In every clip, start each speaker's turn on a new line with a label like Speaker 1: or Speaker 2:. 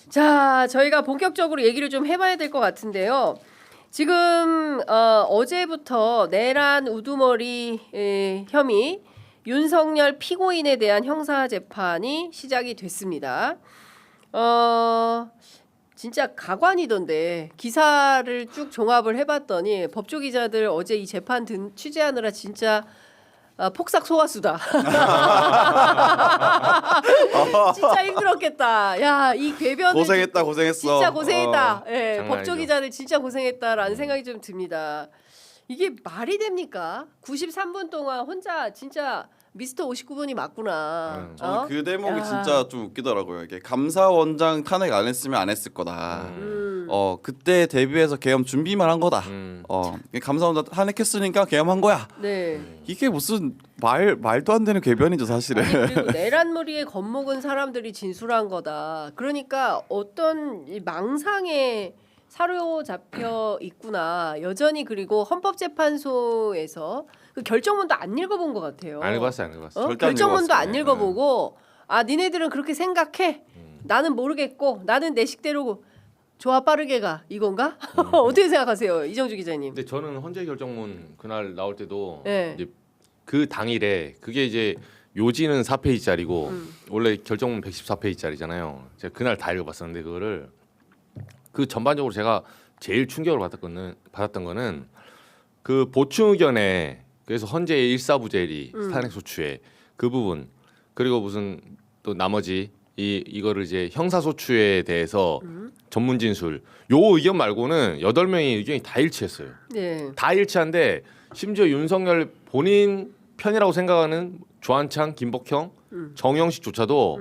Speaker 1: 자, 저희가 본격적으로 얘기를 좀 해봐야 될 것 같은데요. 지금 어제부터 내란 우두머리 혐의 윤석열 피고인에 대한 형사 재판이 시작이 됐습니다. 진짜 가관이던데 기사를 쭉 종합을 해봤더니 법조 기자들 어제 이 재판 취재하느라 진짜 폭삭 소화수다. 진짜 힘들었겠다. 야, 이 궤변을
Speaker 2: 고생했어.
Speaker 1: 진짜 고생했다. 예,
Speaker 3: 장난
Speaker 1: 법조
Speaker 3: 아니죠.
Speaker 1: 기자들 진짜 고생했다라는 생각이 좀 듭니다. 이게 말이 됩니까? 93분 동안 혼자 진짜 미스터 59분이 맞구나.
Speaker 2: 저는 그 대목이
Speaker 1: 야.
Speaker 2: 진짜 좀 웃기더라고요. 이게 감사원장 탄핵 안 했으면 안 했을 거다. 그때 대비해서 계엄 준비만 한 거다. 감사원장 탄핵했으니까 계엄한 거야.
Speaker 1: 네.
Speaker 2: 이게 무슨 말도 안 되는 궤변이죠, 사실은.
Speaker 1: 아니, 그리고 내란무리에 겁먹은 사람들이 진술한 거다. 그러니까 어떤 이 망상에 사로잡혀 있구나. 여전히. 그리고 헌법재판소에서 그 결정문도 안 읽어본 것 같아요.
Speaker 3: 안 읽었어요.
Speaker 2: 절대 안
Speaker 1: 결정문도 안
Speaker 2: 읽어봤어요.
Speaker 1: 읽어보고 아 니네들은 그렇게 생각해. 나는 모르겠고 나는 내 식대로 좋아 빠르게 가 이건가? 어떻게 생각하세요, 이정주 기자님?
Speaker 3: 근데 저는 헌재 결정문 그날 나올 때도
Speaker 1: 네.
Speaker 3: 이제 그 당일에 그게 이제 요지는 4페이지짜리고 원래 결정문 114페이지짜리잖아요. 제가 그날 다 읽어봤었는데 그거를 그 전반적으로 제가 제일 충격을 받았던 거는 그 보충 의견에 그래서 헌재의 일사부재리 탄핵 소추에 그 부분 그리고 무슨 또 나머지 이거를 이제 형사 소추에 대해서 전문 진술 요 의견 말고는 8명의 의견이 다 일치했어요.
Speaker 1: 네.
Speaker 3: 다 일치한데 심지어 윤석열 본인 편이라고 생각하는 조한창, 김복형, 정영식조차도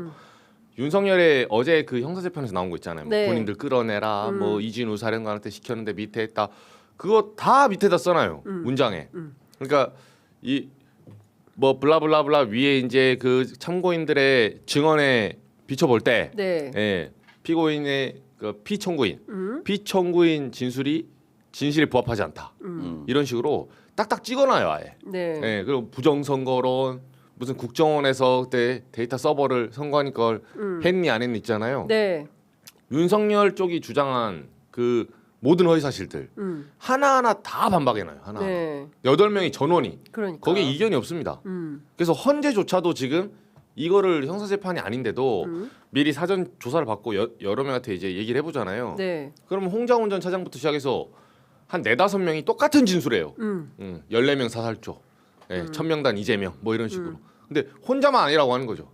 Speaker 3: 윤석열의 어제 그 형사재판에서 나온 거 있잖아요.
Speaker 1: 네.
Speaker 3: 본인들 끌어내라, 뭐 이진우 사령관한테 시켰는데 밑에 했다. 그거 다 밑에다 써놔요. 문장에. 그러니까 이 뭐 블라블라블라 위에 이제 그 참고인들의 증언에 비춰볼 때,
Speaker 1: 네.
Speaker 3: 예, 피고인의 그 피청구인 진실에 부합하지 않다. 이런 식으로 딱딱 찍어놔요, 아예.
Speaker 1: 네.
Speaker 3: 예, 그리고 부정선거론 무슨 국정원에서 그때 데이터 서버를 선관위 걸 했니 안 했니 있잖아요.
Speaker 1: 네.
Speaker 3: 윤석열 쪽이 주장한 그 모든 허위 사실들 하나하나 다 반박해놔요. 하나.
Speaker 1: 네.
Speaker 3: 8명이 전원이
Speaker 1: 그러니까.
Speaker 3: 거기에 이견이 없습니다. 그래서 헌재조차도 지금 이거를 형사재판이 아닌데도 미리 사전 조사를 받고 여러 명한테 이제 얘기를 해보잖아요.
Speaker 1: 네.
Speaker 3: 그러면 홍장훈 전 차장부터 시작해서 한 4-5명이 똑같은 진술해요. 14명 사살조, 1000명단 이재명 뭐 이런 식으로. 근데 혼자만 아니라고 하는 거죠.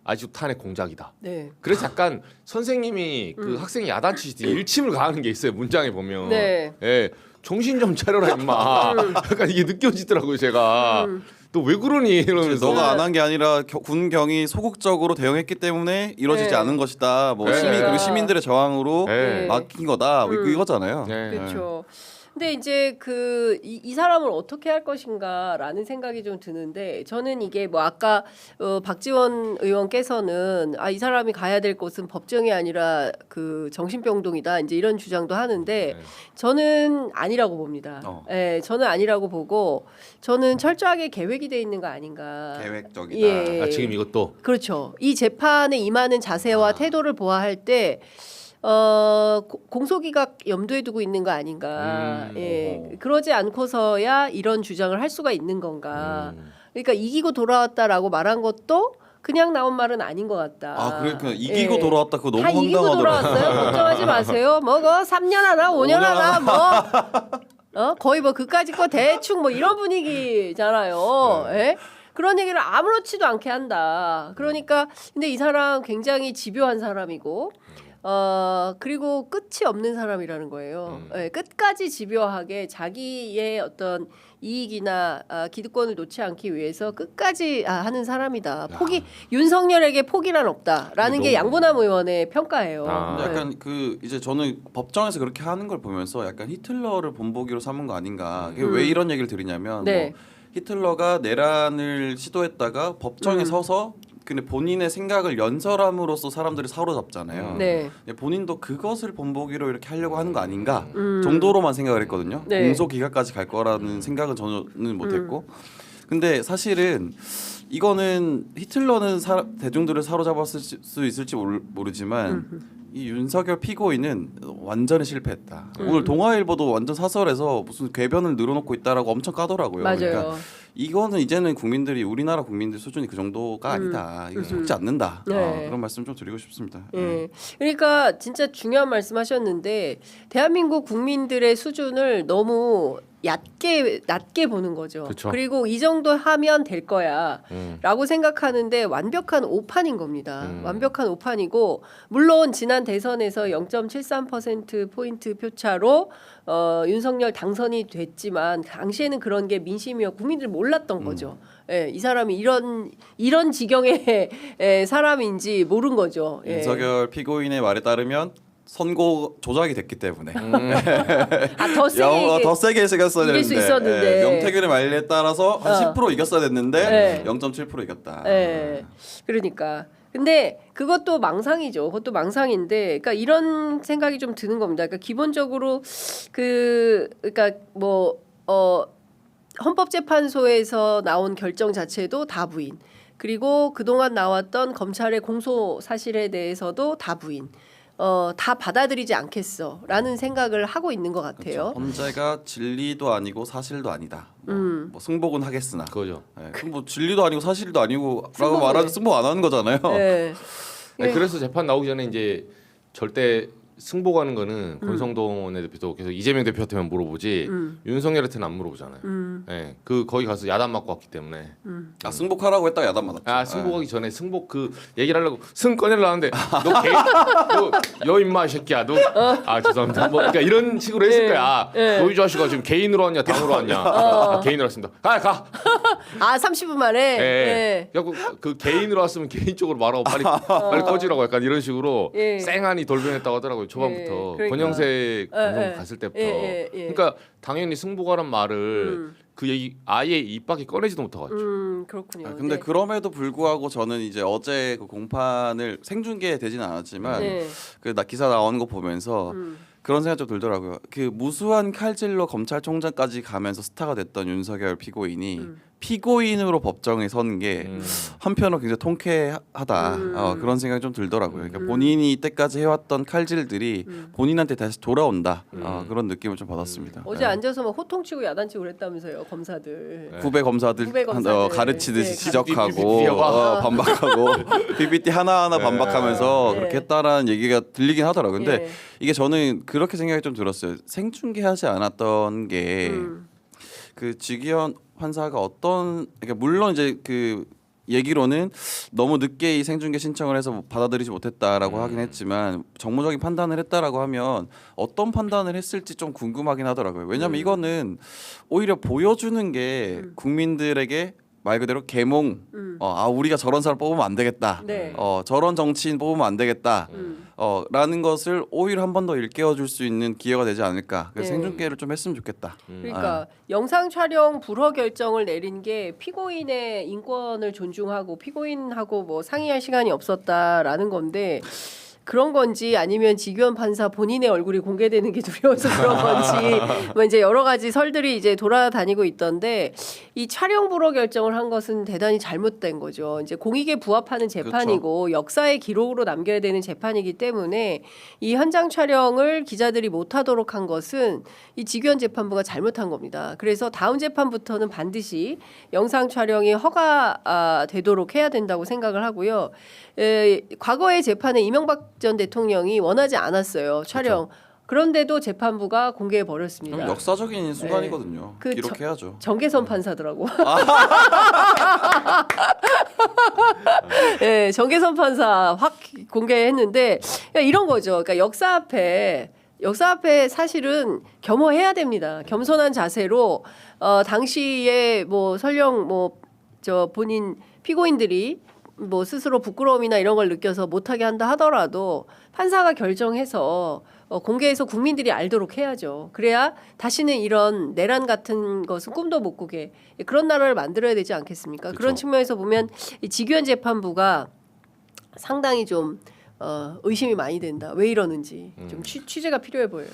Speaker 3: 아직도 탄핵 공작이다.
Speaker 1: 네.
Speaker 3: 그래서 약간 선생님이 그 학생이 야단치듯이 일침을 가하는 게 있어요. 문장에 보면.
Speaker 1: 네.
Speaker 3: 예, 정신 좀 차려라 임마. 약간 이게 느껴지더라고요 제가. 또 왜 그러니 이러면서.
Speaker 2: 너가 안 한 게 아니라 군경이 소극적으로 대응했기 때문에 이루어지지
Speaker 1: 네.
Speaker 2: 않은 것이다. 뭐
Speaker 3: 네.
Speaker 2: 그리고 시민들의 저항으로
Speaker 3: 네.
Speaker 2: 막힌 거다. 이거잖아요.
Speaker 3: 네.
Speaker 1: 그렇죠. 근데 이제 그 이 사람을 어떻게 할 것인가라는 생각이 좀 드는데 저는 이게 뭐 아까 박지원 의원께서는 이 사람이 가야 될 곳은 법정이 아니라 그 정신병동이다 이제 이런 주장도 하는데 저는 아니라고 봅니다. 예, 저는 아니라고 보고 저는 철저하게 계획이 돼 있는 거 아닌가.
Speaker 2: 계획적이다.
Speaker 1: 예.
Speaker 3: 아, 지금 이것도
Speaker 1: 그렇죠. 이 재판에 임하는 자세와 태도를 보아할 때 공소기각 염두에 두고 있는 거 아닌가. 예. 그러지 않고서야 이런 주장을 할 수가 있는 건가. 그러니까 이기고 돌아왔다라고 말한 것도 그냥 나온 말은 아닌 것 같다.
Speaker 2: 그러니까 이기고 돌아왔다. 그거 너무
Speaker 1: 다 이기고
Speaker 2: 황당하더라고요.
Speaker 1: 돌아왔어요. 걱정하지 마세요. 뭐 3년 하나 5년 하나 뭐 거의 뭐 그까짓 거 대충 뭐 이런 분위기잖아요. 예? 그런 얘기를 아무렇지도 않게 한다. 그러니까 근데 이 사람 굉장히 집요한 사람이고 그리고 끝이 없는 사람이라는 거예요. 예, 끝까지 집요하게 자기의 어떤 이익이나 기득권을 놓지 않기 위해서 끝까지 하는 사람이다. 윤석열에게 포기란 없다라는 게 양보남 의원의 평가예요.
Speaker 2: 근데 약간 그 이제 저는 법정에서 그렇게 하는 걸 보면서 약간 히틀러를 본보기로 삼은 거 아닌가. 왜 이런 얘기를 드리냐면
Speaker 1: 네.
Speaker 2: 뭐 히틀러가 내란을 시도했다가 법정에 서서 근데 본인의 생각을 연설함으로써 사람들이 사로잡잖아요.
Speaker 1: 네.
Speaker 2: 본인도 그것을 본보기로 이렇게 하려고 하는 거 아닌가 정도로만 생각을 했거든요.
Speaker 1: 네.
Speaker 2: 공소 기각까지 갈 거라는 생각은 저는 못했고 근데 사실은 이거는 히틀러는 대중들을 사로잡았을 수 있을지 모르지만 이 윤석열 피고인은 완전히 실패했다. 오늘 동아일보도 완전 사설에서 무슨 궤변을 늘어놓고 있다라고 엄청 까더라고요.
Speaker 1: 맞아요.
Speaker 2: 그러니까 이거는 이제는 국민들이 우리나라 국민들 수준이 그 정도가 아니다. 이거 속지 않는다.
Speaker 1: 네.
Speaker 2: 그런 말씀 좀 드리고 싶습니다.
Speaker 1: 예. 그러니까 진짜 중요한 말씀하셨는데 대한민국 국민들의 수준을 너무 낮게 보는 거죠.
Speaker 3: 그쵸.
Speaker 1: 그리고 이 정도 하면 될 거야라고 생각하는데 완벽한 오판인 겁니다. 완벽한 오판이고 물론 지난 대선에서 0.73% 포인트 표차로 윤석열 당선이 됐지만 당시에는 그런 게 민심이었고 국민들 몰랐던 거죠. 예, 이 사람이 이런 지경의 사람인지 모른 거죠. 예.
Speaker 2: 윤석열 피고인의 말에 따르면 선고 조작이 됐기 때문에
Speaker 1: 더 세게
Speaker 2: 더 세게 이겼어야
Speaker 1: 이길
Speaker 2: 되는데
Speaker 1: 수 있었는데.
Speaker 2: 명태균의 말에 따라서 한 10% 이겼어야 됐는데
Speaker 1: 네.
Speaker 2: 0.7% 이겼다.
Speaker 1: 예. 그러니까. 근데 그것도 망상이죠. 그것도 망상인데, 그러니까 이런 생각이 좀 드는 겁니다. 그러니까 기본적으로 그러니까 헌법재판소에서 나온 결정 자체도 다 부인. 그리고 그동안 나왔던 검찰의 공소 사실에 대해서도 다 부인. 다 받아들이지 않겠어라는 생각을 하고 있는 것 같아요.
Speaker 2: 그렇죠. 범죄가 진리도 아니고 사실도 아니다. 뭐 승복은 하겠으나.
Speaker 3: 그거죠.
Speaker 2: 뭐 진리도 아니고 사실도 아니고라고
Speaker 1: 승복을
Speaker 2: 말하면 승복 안 하는 거잖아요.
Speaker 1: 네.
Speaker 3: 네, 그래서 재판 나오기 전에 이제 절대 승복하는 거는 권성동 원내대표도 계속 이재명 대표한테만 물어보지 윤석열한테는 안 물어보잖아요. 네, 거기 가서 야단 맞고 왔기 때문에.
Speaker 2: 승복하라고 했다가 야단 맞았죠.
Speaker 3: 승복하기 전에 승복 얘기를 하려고 승 꺼내려 하는데 너 임마 이 새끼야 너 죄송합니다 뭐 그러니까 이런 식으로 했을 거야. 너희 자식아 지금 개인으로 왔냐 당으로 왔냐. 개인으로 왔습니다. 가.
Speaker 1: 30분 만에.
Speaker 3: 네. 그 개인으로 왔으면 개인 쪽으로 말하고 빨리 꺼지라고 약간 이런 식으로 쌩하니 돌변했다고 하더라고요. 초반부터
Speaker 1: 그러니까.
Speaker 3: 권영세 방송 갔을 때부터. 그러니까 당연히 승복하란 말을 그 얘기 아예 입 밖에 꺼내지도 못하고 왔죠.
Speaker 1: 그렇군요.
Speaker 2: 근데 그럼에도 불구하고 저는 이제 어제 그 공판을 생중계되지는 않았지만 그 기사 나오는 거 보면서 그런 생각 좀 들더라고요. 그 무수한 칼질로 검찰총장까지 가면서 스타가 됐던 윤석열 피고인이 피고인으로 법정에 선 게 한편으로 굉장히 통쾌하다. 그런 생각이 좀 들더라고요. 그러니까 본인이 이때까지 해왔던 칼질들이 본인한테 다시 돌아온다. 그런 느낌을 좀 받았습니다.
Speaker 1: 어제 앉아서 막 호통치고 야단치고 그랬다면서요, 검사들.
Speaker 2: 후배 검사들, 가르치듯이
Speaker 1: 네,
Speaker 2: 지적하고 반박하고 PPT 하나하나 반박하면서 그렇게 했다라는 얘기가 들리긴 하더라고요. 근데 이게 저는 그렇게 생각이 좀 들었어요. 생중계하지 않았던 게 그 지기현 판사가 그러니까 물론 이제 그 얘기로는 너무 늦게 이 생중계 신청을 해서 받아들이지 못했다라고 하긴 했지만 정무적인 판단을 했다라고 하면 어떤 판단을 했을지 좀 궁금하긴 하더라고요. 왜냐하면 이거는 오히려 보여주는 게 국민들에게 말 그대로 계몽. 우리가 저런 사람 뽑으면 안 되겠다.
Speaker 1: 네.
Speaker 2: 저런 정치인 뽑으면 안 되겠다. 라는 것을 오히려 한 번 더 일깨워줄 수 있는 기회가 되지 않을까. 그래서 생중계를 좀 했으면 좋겠다.
Speaker 1: 그러니까 영상 촬영 불허 결정을 내린 게 피고인의 인권을 존중하고 피고인하고 뭐 상의할 시간이 없었다라는 건데 그런 건지 아니면 지규현 판사 본인의 얼굴이 공개되는 게 두려워서 그런 건지 뭐 이제 여러 가지 설들이 이제 돌아다니고 있던데 이 촬영 불허 결정을 한 것은 대단히 잘못된 거죠. 이제 공익에 부합하는 재판이고 그렇죠. 역사의 기록으로 남겨야 되는 재판이기 때문에 이 현장 촬영을 기자들이 못하도록 한 것은 이 지규현 재판부가 잘못한 겁니다. 그래서 다음 재판부터는 반드시 영상 촬영이 허가되도록 해야 된다고 생각을 하고요. 과거의 재판에 이명박 전 대통령이 원하지 않았어요. 촬영. 그렇죠. 그런데도 재판부가 공개해 버렸습니다.
Speaker 2: 역사적인 순간이거든요.
Speaker 1: 그
Speaker 2: 기록해야죠.
Speaker 1: 정계선 판사더라고. 네, 정계선 판사 확 공개했는데 이런 거죠. 그러니까 역사 앞에 사실은 겸허해야 됩니다. 겸손한 자세로 당시에 뭐 설령 본인 피고인들이 뭐 스스로 부끄러움이나 이런 걸 느껴서 못하게 한다 하더라도 판사가 결정해서 공개해서 국민들이 알도록 해야죠. 그래야 다시는 이런 내란 같은 것은 꿈도 못 꾸게 그런 나라를 만들어야 되지 않겠습니까?
Speaker 3: 그쵸.
Speaker 1: 그런 측면에서 보면 이 지규현 재판부가 상당히 좀 의심이 많이 된다. 왜 이러는지 좀 취재가 필요해 보여요.